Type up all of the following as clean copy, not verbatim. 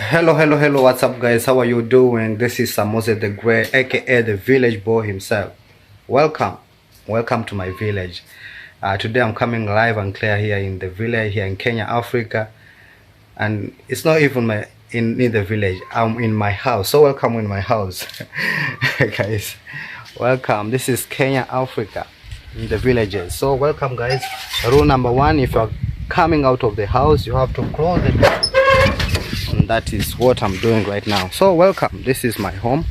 Hello, what's up, guys? How are you doing? This is Samose the Grey, aka the village boy himself. Welcome, welcome to my village. Today I'm coming live and clear here in the village, here in Kenya, Africa. And it's not even in the village, I'm in my house. So welcome in my house. Guys, welcome. This is Kenya, Africa, in the villages. So welcome, guys. Rule number one, if you're coming out of the house, you have to close the door. And that is what I'm doing right now. So welcome. This is my home.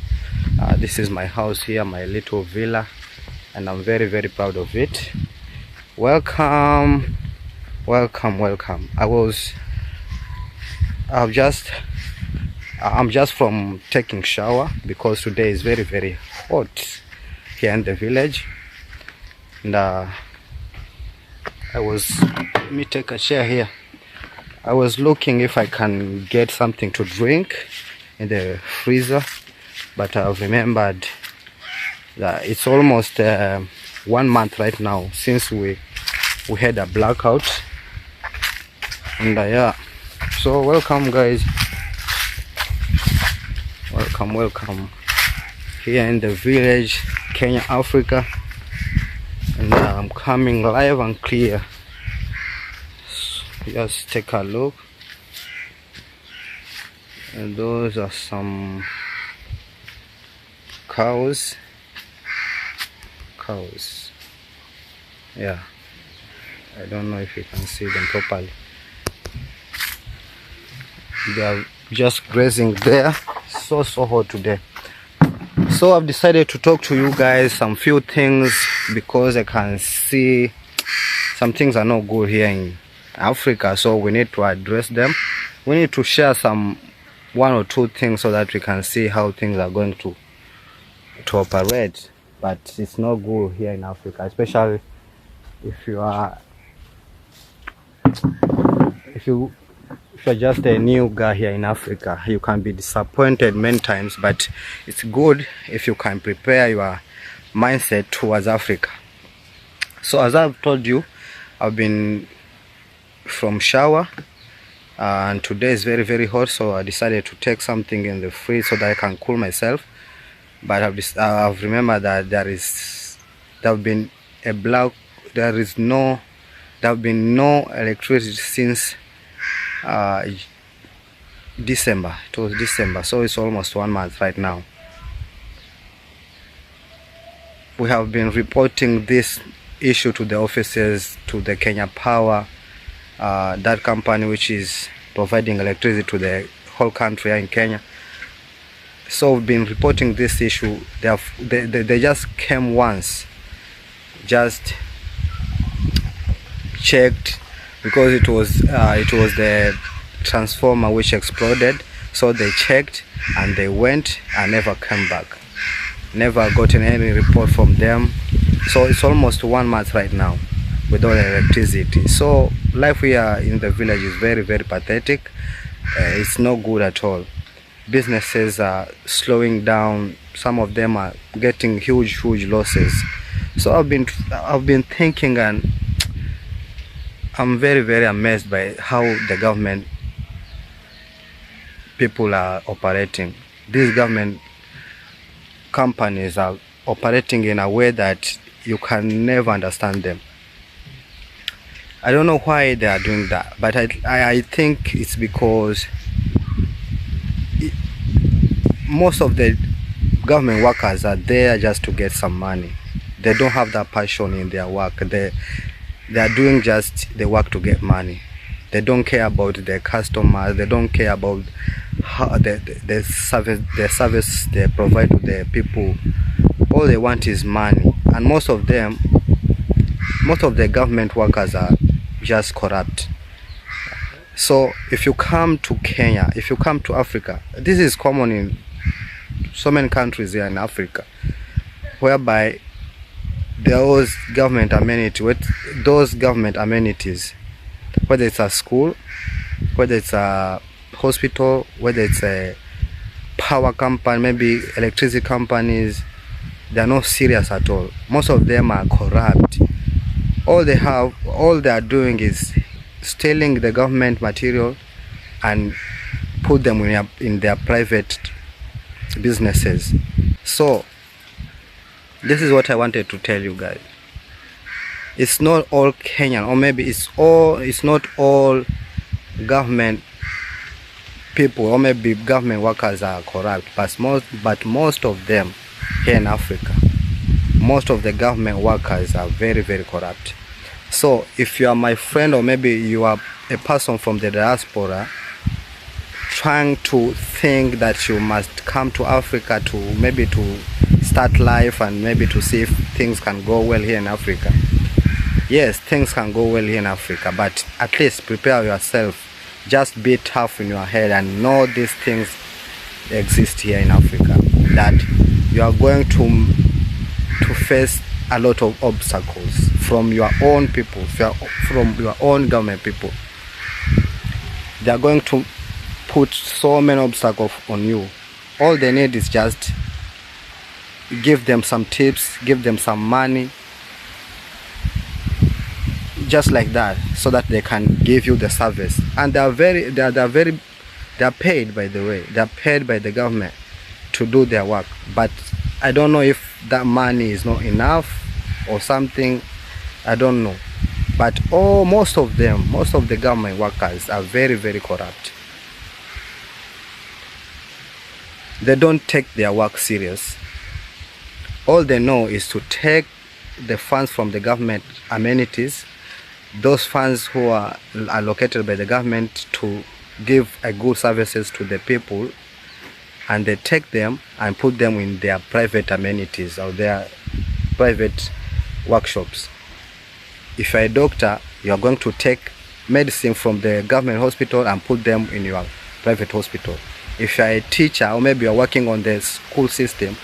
This is my house here, my little villa, and I'm very proud of it. Welcome. I'm just from taking shower because today is very hot here in the village. And let me take a chair here. I was looking if I can get something to drink in the freezer, but I've remembered that it's almost 1 month right now since we had a blackout. And yeah, so welcome, guys. Welcome here in the village, Kenya, Africa. And I'm coming live and clear. Just take a look, and those are some cows. Yeah, I don't know if you can see them properly. They are just grazing there. So hot today. So I've decided to talk to you guys some few things because I can see some things are not good here in Africa, so we need to address them. We need to share one or two things so that we can see how things are going to operate. But it's not good here in Africa, especially if you're just a new guy here in Africa. You can be disappointed many times, but it's good if you can prepare your mindset towards Africa. So as I've told you, I've been from shower, and today is very hot, so I decided to take something in the fridge so that I can cool myself. But I've remembered that there have been no electricity since December. It was December, so it's almost 1 month right now. We have been reporting this issue to the offices, to the Kenya Power, that company which is providing electricity to the whole country in Kenya. So we've been reporting this issue. They just came once, just checked, because it was the transformer which exploded. So they checked and they went and never came back. Never gotten any report from them. So it's almost 1 month right now without electricity. So life here in the village is very pathetic. It's no good at all. Businesses are slowing down. Some of them are getting huge losses. So I've been thinking, and I'm very amazed by how the government people are operating. These government companies are operating in a way that you can never understand them. I don't know why they are doing that, but I think it's because most of the government workers are there just to get some money. They don't have that passion in their work. They are doing just the work to get money. They don't care about their customers. They don't care about how the service they provide to the people. All they want is money. And most of the government workers are just corrupt. So if you come to Kenya, if you come to Africa, this is common in so many countries here in Africa, whereby those government amenities, whether it's a school, whether it's a hospital, whether it's a power company, maybe electricity companies, they are not serious at all. Most of them are corrupt. All they are doing is stealing the government material and put them in their private businesses. So this is what I wanted to tell you guys. It's not all Kenyan, or maybe it's not all government people, or maybe government workers are corrupt, but most of them here in Africa, most of the government workers are very, very corrupt. So if you are my friend, or maybe you are a person from the diaspora trying to think that you must come to Africa to maybe to start life and maybe to see if things can go well here in Africa, yes, things can go well here in Africa, but at least prepare yourself. Just be tough in your head and know these things exist here in Africa, that you are going to face a lot of obstacles from your own people, from your own government people. They are going to put so many obstacles on you. All they need is just give them some tips, give them some money, just like that, so that they can give you the service. And they are paid, by the way, they are paid by the government to do their work. But I don't know if that money is not enough or something, I don't know. But most of the government workers are very, very corrupt. They don't take their work serious. All they know is to take the funds from the government amenities, those funds who are allocated by the government to give a good services to the people, and they take them and put them in their private amenities or their private workshops. If you're a doctor, you're going to take medicine from the government hospital and put them in your private hospital. If you're a teacher, or maybe you're working on the school system,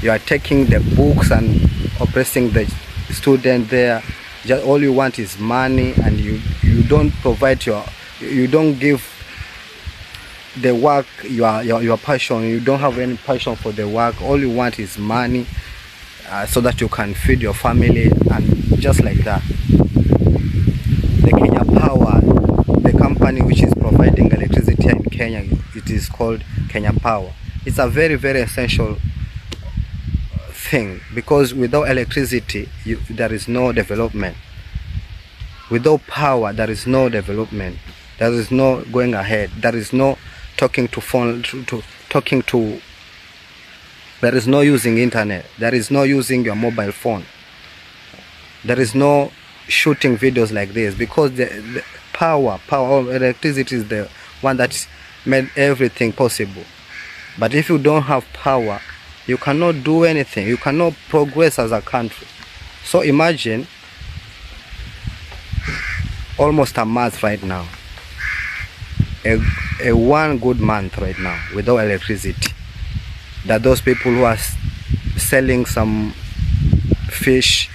you are taking the books and oppressing the student there. Just all you want is money, and you don't provide you don't give the work your passion. You don't have any passion for the work. All you want is money, so that you can feed your family, and just like that. The Kenya Power, the company which is providing electricity here in Kenya, it is called Kenya Power. It's a very, very essential thing, because without electricity there is no development. Without power there is no development. There is no going ahead. There is no talking to phone, there is no using internet. There is no using your mobile phone. There is no shooting videos like this, because the power of electricity is the one that made everything possible. But if you don't have power, you cannot do anything. You cannot progress as a country. So imagine almost a month right now, a one good month right now without electricity, that those people who are selling some fish,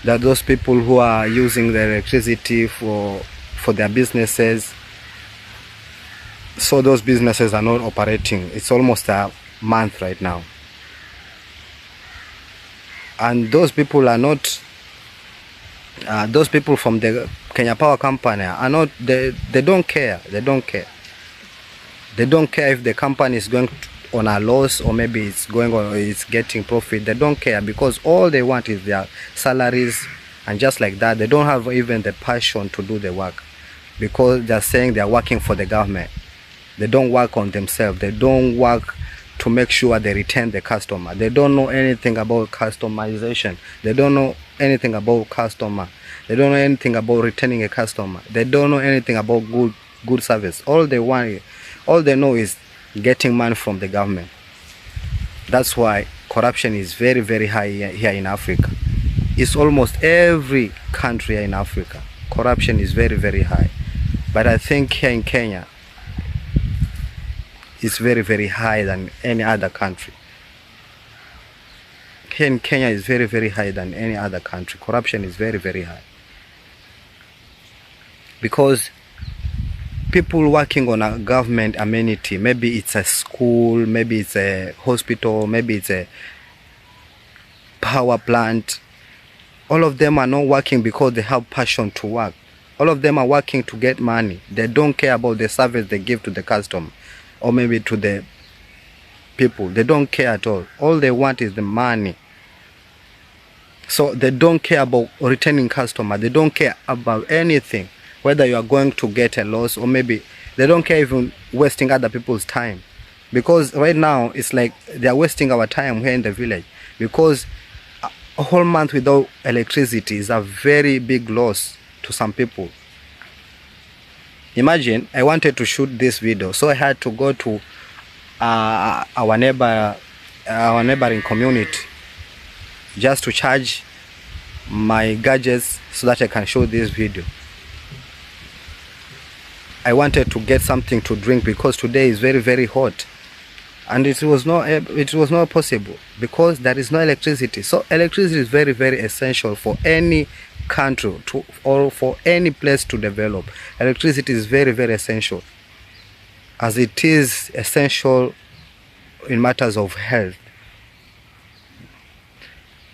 that those people who are using the electricity for their businesses, so those businesses are not operating. It's almost a month right now, and those people are not those people from the Kenya Power company are not, they don't care. They don't care if the company is going on a loss, or maybe it's going on, it's getting profit. They don't care, because all they want is their salaries, and just like that, they don't have even the passion to do the work, because they're saying they're working for the government. They don't work on themselves. They don't work to make sure they retain the customer. They don't know anything about customization. They don't know anything about customer. They don't know anything about retaining a customer. They don't know anything about good service. All they know is getting money from the government. That's why corruption is very, very high here in Africa. It's almost every country here in Africa. Corruption is very, very high. But I think here in Kenya, it's very, very high than any other country. Here in Kenya is very, very high than any other country. Corruption is very, very high. Because people working on a government amenity, maybe it's a school, maybe it's a hospital, maybe it's a power plant, all of them are not working because they have passion to work. All of them are working to get money. They don't care about the service they give to the customer or maybe to the people. They don't care at all. All they want is the money. So they don't care about returning customer. They don't care about anything, whether you are going to get a loss or maybe they don't care even wasting other people's time. Because right now it's like they are wasting our time here in the village, because a whole month without electricity is a very big loss to some people. Imagine I wanted to shoot this video, so I had to go to our neighboring community just to charge my gadgets so that I can show this video. I wanted to get something to drink because today is very, very hot, and it was not possible because there is no electricity. So electricity is very, very essential for any country or for any place to develop. Electricity is very, very essential, as it is essential in matters of health.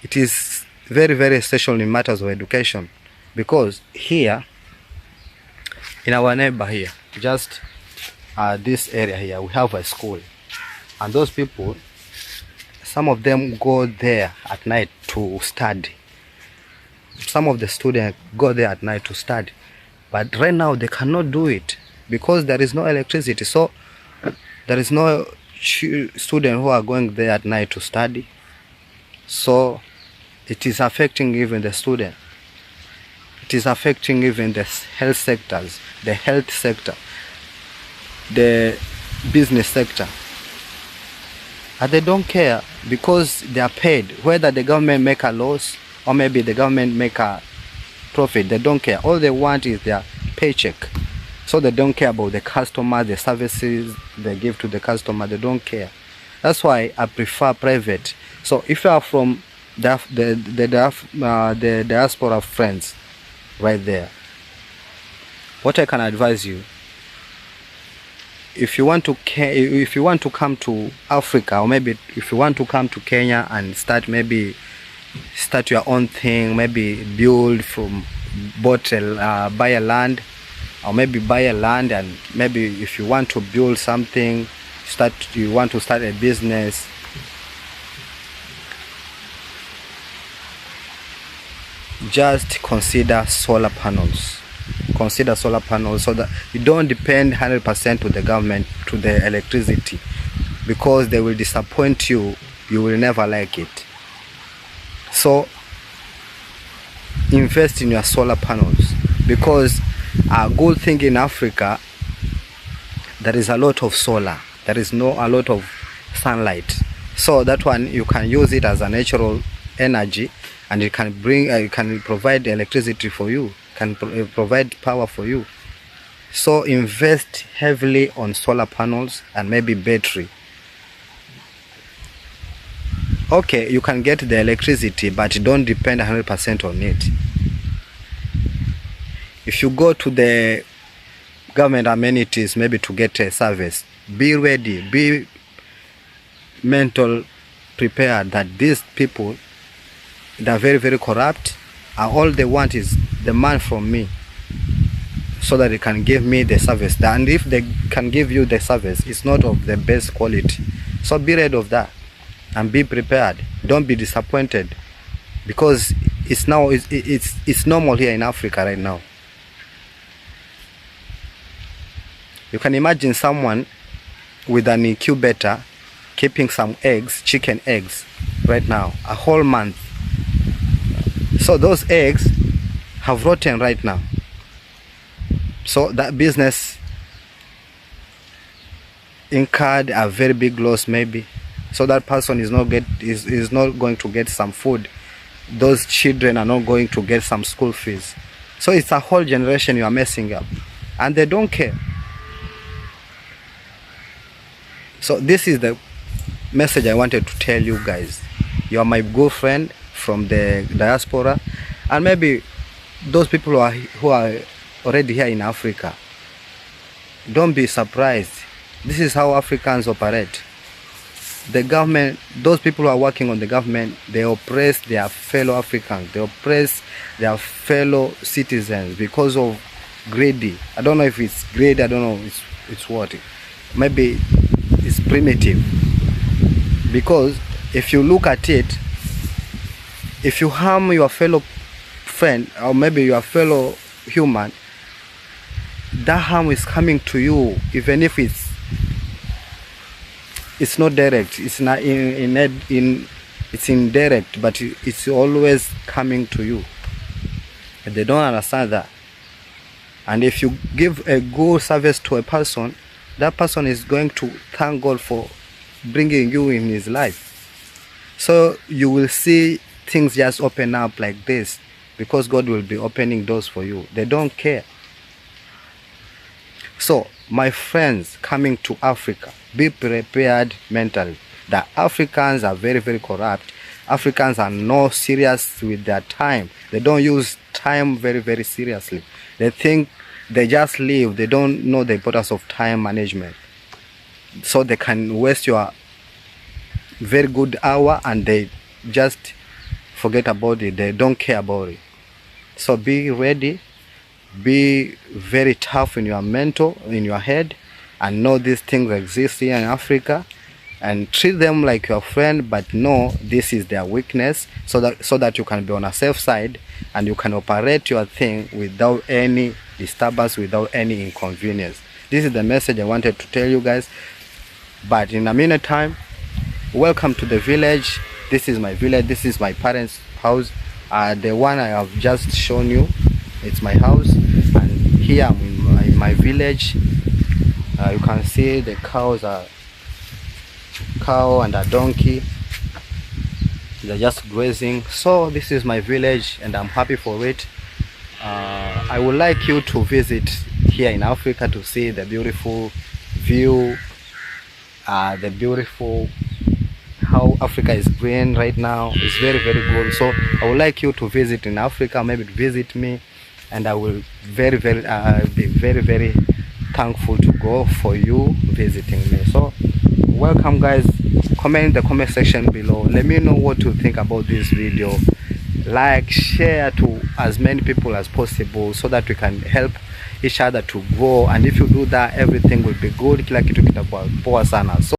It is very, very essential in matters of education, because here in our neighbor here, just this area here, we have a school, and those people, some of them go there at night to study. Some of the students go there at night to study, but right now they cannot do it because there is no electricity. So there is no students who are going there at night to study. So it is affecting even the student. It is affecting even the health sectors, the health sector, the business sector. And they don't care because they are paid. Whether the government make a loss or maybe the government make a profit, they don't care. All they want is their paycheck. So they don't care about the customer, the services they give to the customer. They don't care. That's why I prefer private. So if you are from the diaspora friends right there, what I can advise you, if you want to come to Africa, or maybe if you want to come to Kenya and start your own thing, maybe build from buy a land, or maybe buy a land, and maybe if you want to build something, you want to start a business, just consider solar panels. Consider solar panels so that you don't depend 100% to the government, to the electricity, because they will disappoint you. You will never like it. So invest in your solar panels, because a good thing in Africa, there is a lot of solar. There is a lot of sunlight. So that one, you can use it as a natural energy, and it can can provide electricity for you, can provide power for you. So invest heavily on solar panels and maybe battery. Okay, you can get the electricity, but don't depend 100% on it. If you go to the government amenities, maybe to get a service, be ready, be mental prepared that these people, they are very, very corrupt, and all they want is the money from me so that they can give me the service. And if they can give you the service, it's not of the best quality. So be ready of that and be prepared. Don't be disappointed, because it's normal here in Africa right now. You can imagine someone with an incubator keeping some eggs, chicken eggs, right now, a whole month. So those eggs have rotten right now. So that business incurred a very big loss maybe. So that person is not going to get some food. Those children are not going to get some school fees. So it's a whole generation you are messing up, and they don't care. So this is the message I wanted to tell you guys. You are my good friend from the diaspora, and maybe those people who are already here in Africa. Don't be surprised. This is how Africans operate. The government, those people who are working on the government, they oppress their fellow Africans. They oppress their fellow citizens because of greedy. I don't know if it's greedy, I don't know it's what. Maybe it's primitive. Because if you look at it, if you harm your fellow friend or maybe your fellow human, that harm is coming to you, even if it's not direct, it's not it's indirect, but it's always coming to you. They don't understand that. And if you give a good service to a person, that person is going to thank God for bringing you in his life. So you will see things just open up like this, because God will be opening doors for you. They don't care. So my friends coming to Africa, be prepared mentally. The Africans are very, very corrupt. Africans are not serious with their time. They don't use time very, very seriously. They think they just live. They don't know the importance of time management. So they can waste your very good hour and they just forget about it. They don't care about it. So be ready. Be very tough in your mental, in your head, and know these things exist here in Africa, and treat them like your friend, but know this is their weakness, so that you can be on a safe side and you can operate your thing without any disturbance, without any inconvenience. This is the message I wanted to tell you guys. But in a meantime, welcome to the village. This is my village. This is my parents' house. The one I have just shown you, it's my house, and here I'm in my village. You can see the cows are cow and a donkey. They're just grazing. So this is my village and I'm happy for it. I would like you to visit here in Africa to see the beautiful view, the beautiful how Africa is green right now. It's very, very good. So I would like you to visit in Africa, maybe visit me, and I will very, very be very, very thankful to go for you visiting me. So welcome guys. Comment in the comment section below. Let me know what you think about this video. Like, share to as many people as possible, so that we can help each other to grow. And if you do that, everything will be good. Kila kitu kitakuwa poa sana. So